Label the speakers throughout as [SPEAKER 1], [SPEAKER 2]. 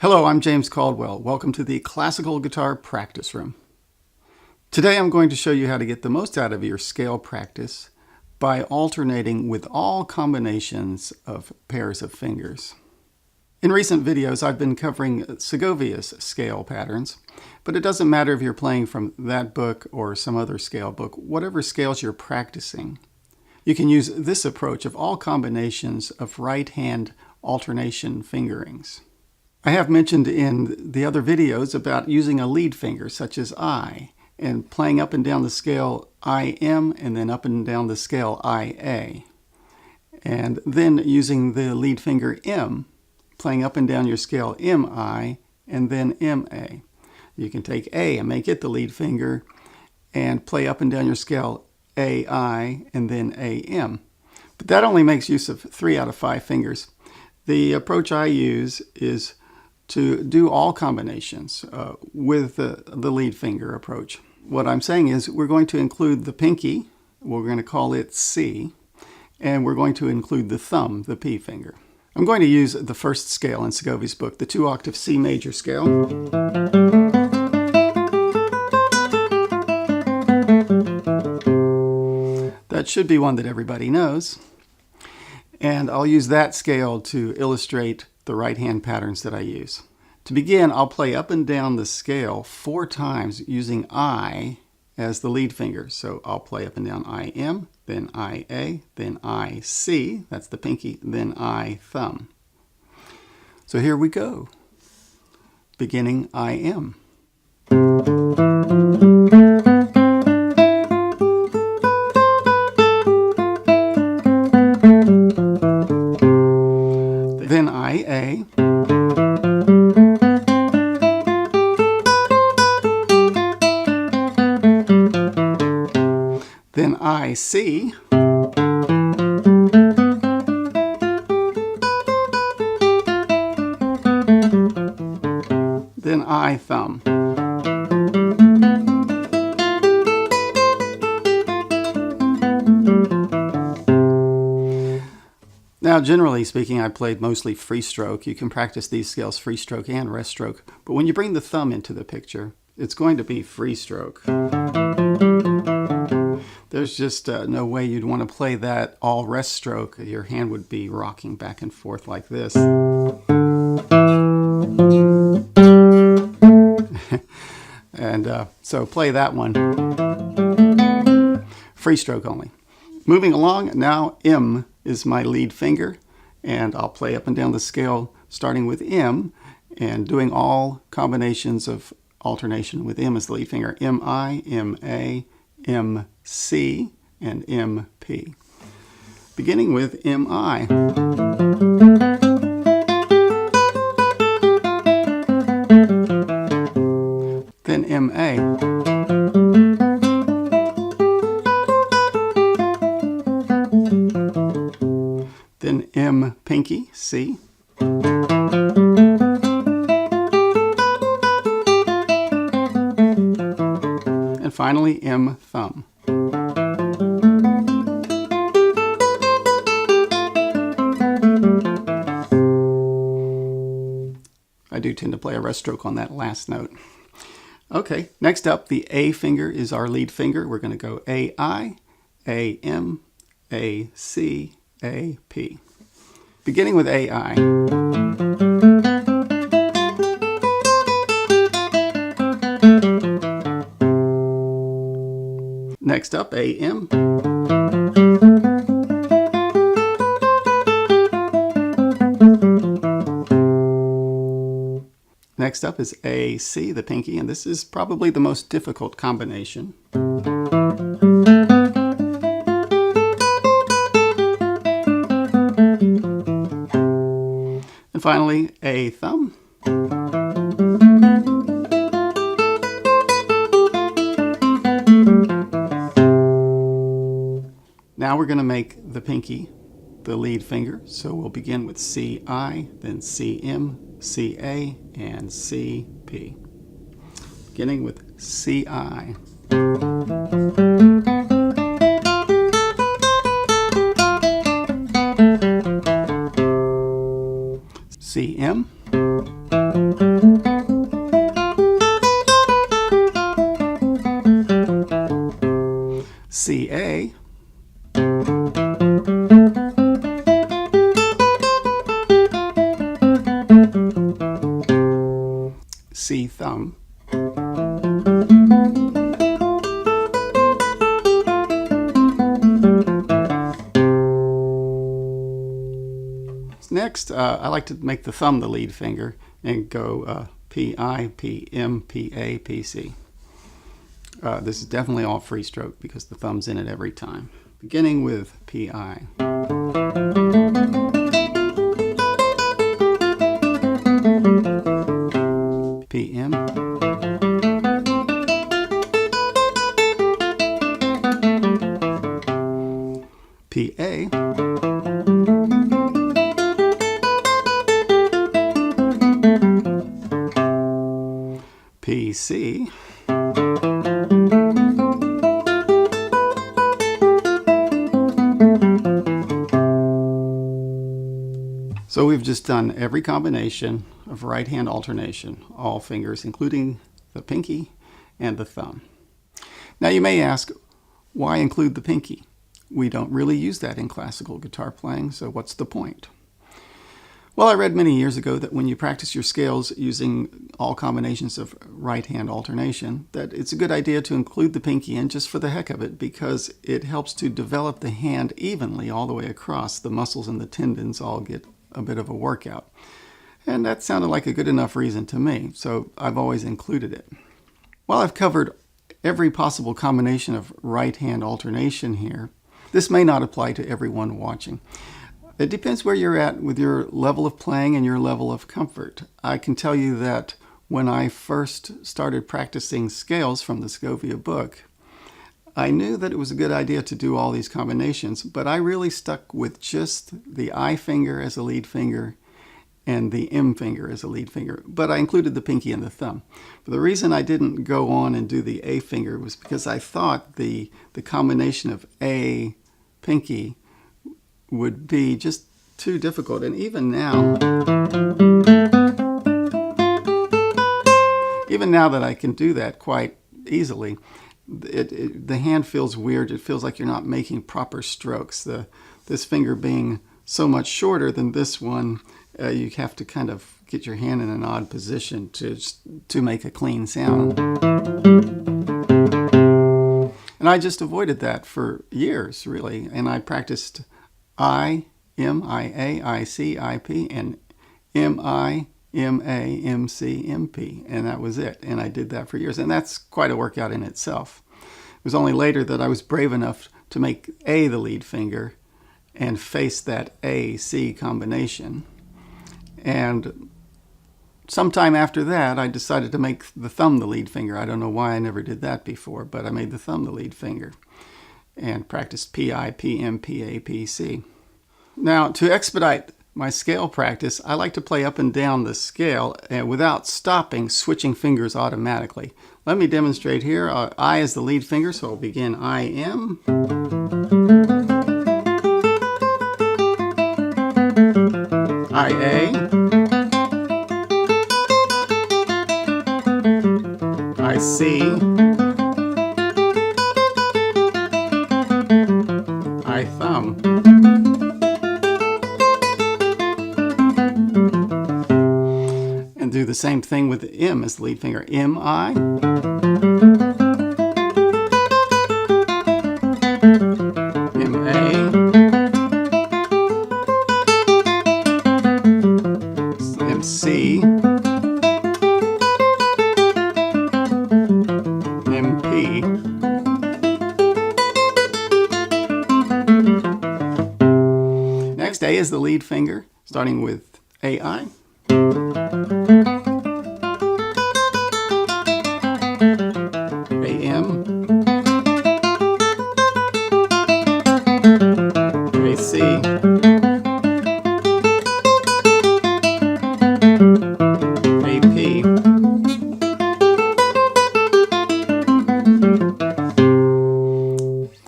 [SPEAKER 1] Hello, I'm James Caldwell. Welcome to the Classical Guitar Practice Room. Today I'm going to show you how to get the most out of your scale practice by alternating with all combinations of pairs of fingers. In recent videos I've been covering Segovia's scale patterns, but it doesn't matter if you're playing from that book or some other scale book, whatever scales you're practicing. You can use this approach of all combinations of right hand alternation fingerings. I have mentioned in the other videos about using a lead finger such as I and playing up and down the scale IM and then up and down the scale IA. And then using the lead finger M, playing up and down your scale MI and then MA. You can take A and make it the lead finger and play up and down your scale AI and then AM. But that only makes use of 3 out of 5 fingers. The approach I use is to do all combinations with the lead finger approach. What I'm saying is we're going to include the pinky, we're going to call it C, and we're going to include the thumb, the P finger. I'm going to use the first scale in Segovia's book, the 2-octave C major scale. That should be one that everybody knows. And I'll use that scale to illustrate the right hand patterns that I use. To begin, I'll play up and down the scale 4 times using I as the lead finger. So I'll play up and down IM, then IA, then IC, that's the pinky, then I thumb. So here we go. Beginning IM. Then IA. Then IC. Then I thumb. Now, generally speaking, I played mostly free stroke. You can practice these scales free stroke and rest stroke. But when you bring the thumb into the picture, it's going to be free stroke. There's just no way you'd want to play that all rest stroke. Your hand would be rocking back and forth like this. And so play that one. Free stroke only. Moving along, now M is my lead finger, and I'll play up and down the scale starting with M and doing all combinations of alternation with M as the lead finger. MI, MA, MC, and MP. Beginning with MI. Then MA. Then M pinky, C. And finally M thumb. I do tend to play a rest stroke on that last note. Okay, next up, the A finger is our lead finger. We're going to go AI, AM, AC, AP. Beginning with AI. Next up, AM. Next up is AC, the pinky, and this is probably the most difficult combination. And finally, A thumb. Now we're going to make the pinky the lead finger, so we'll begin with CI, then CM, CA, and CP. Beginning with CI. CM. C-A, C thumb, next, I like to make the thumb the lead finger and go P-I, P-M, P-A, P-C. This is definitely all free stroke because the thumb's in it every time. Beginning with P-I. P-M. P-A. P-C. So we've just done every combination of right-hand alternation, all fingers, including the pinky and the thumb. Now you may ask, why include the pinky? We don't really use that in classical guitar playing, so what's the point? Well, I read many years ago that when you practice your scales using all combinations of right-hand alternation, that it's a good idea to include the pinky in just for the heck of it, because it helps to develop the hand evenly all the way across. The muscles and the tendons all get a bit of a workout. And that sounded like a good enough reason to me, so I've always included it. While I've covered every possible combination of right-hand alternation here, this may not apply to everyone watching. It depends where you're at with your level of playing and your level of comfort. I can tell you that when I first started practicing scales from the Scovia book, I knew that it was a good idea to do all these combinations, but I really stuck with just the I finger as a lead finger and the M finger as a lead finger, but I included the pinky and the thumb. But the reason I didn't go on and do the A finger was because I thought the combination of A, pinky, would be just too difficult. And even now that I can do that quite easily, the hand feels weird. It feels like you're not making proper strokes. This finger being so much shorter than this one, you have to kind of get your hand in an odd position to make a clean sound. And I just avoided that for years, really. And I practiced I, M, I, A, I, C, I, P, and M, I, M, A, M, C, M, P. And that was it. And I did that for years. And that's quite a workout in itself. It was only later that I was brave enough to make A the lead finger and face that A-C combination. And sometime after that, I decided to make the thumb the lead finger. I don't know why I never did that before, but I made the thumb the lead finger and practiced P-I, P-M, P-A, P-C. Now, to expedite my scale practice, I like to play up and down the scale without stopping, switching fingers automatically. Let me demonstrate here. I is the lead finger, so I'll begin I, M. I, A. I, C. I, thumb. And do the same thing with the M as the lead finger. M, I. M, A. M, C. M, P. Next, A is the lead finger, starting with A-I. A-M. A-C. A-P. A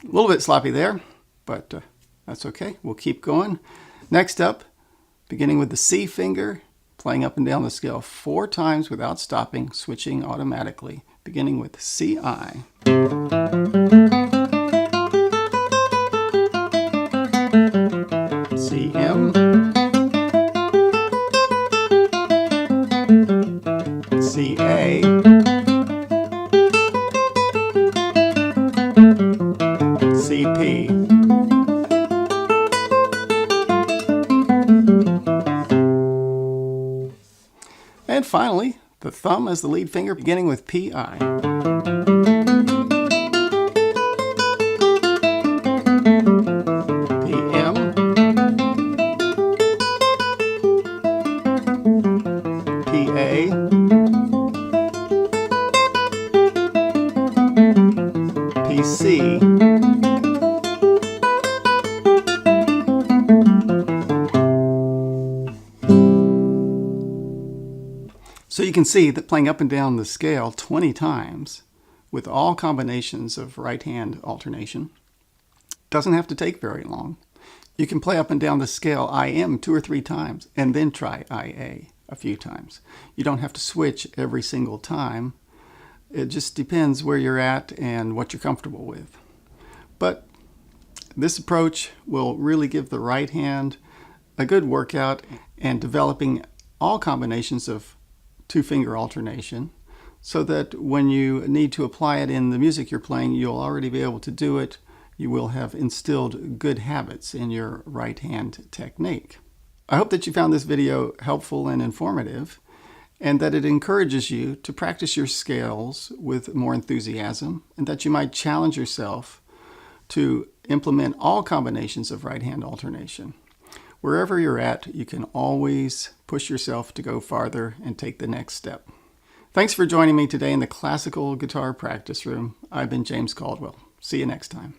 [SPEAKER 1] little bit sloppy there, but that's okay. We'll keep going. Next up, beginning with the C finger, playing up and down the scale 4 times without stopping, switching automatically, beginning with C-I. And finally, the thumb as the lead finger, beginning with P-I. P-M. P-A. P-C. So you can see that playing up and down the scale 20 times with all combinations of right hand alternation doesn't have to take very long. You can play up and down the scale IM 2 or 3 times and then try IA a few times. You don't have to switch every single time. It just depends where you're at and what you're comfortable with. But this approach will really give the right hand a good workout and developing all combinations of 2-finger alternation, so that when you need to apply it in the music you're playing, you'll already be able to do it. You will have instilled good habits in your right hand technique. I hope that you found this video helpful and informative, and that it encourages you to practice your scales with more enthusiasm, and that you might challenge yourself to implement all combinations of right hand alternation. Wherever you're at, you can always push yourself to go farther and take the next step. Thanks for joining me today in the Classical Guitar Practice Room. I've been James Caldwell. See you next time.